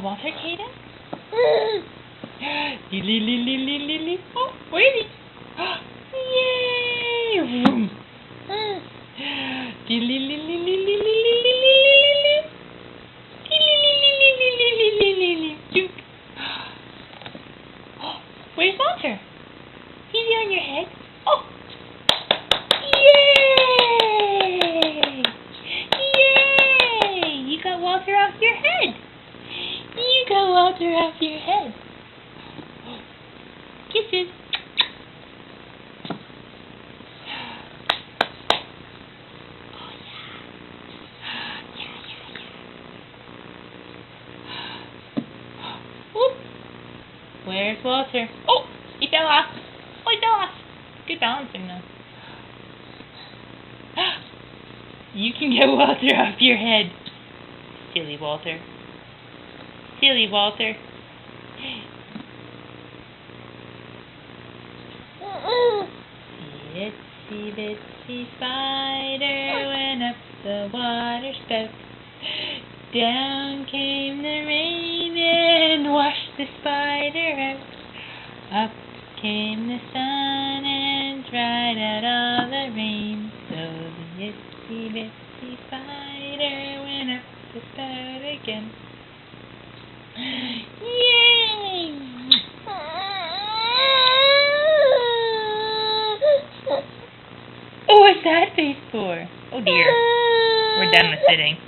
Walter Caden? Oh, where is he? Yay! Vroom. Where's Walter? Is he on your head? Oh! Yay! Yay! You got Walter off your head. You got Walter off your head. Kisses. Oh yeah. Whoop. Where's Walter? Oh, he fell off. Oh, he fell off. Good balancing though. You can get Walter off your head. Silly Walter. Silly Walter. Itsy bitsy spider went up the water spout. Down came the rain and washed the spider out. Up came the sun and dried out all the rain. So the itsy bitsy spider went up the spout again. Yay! Oh, what's that face for? Oh dear. We're done with sitting.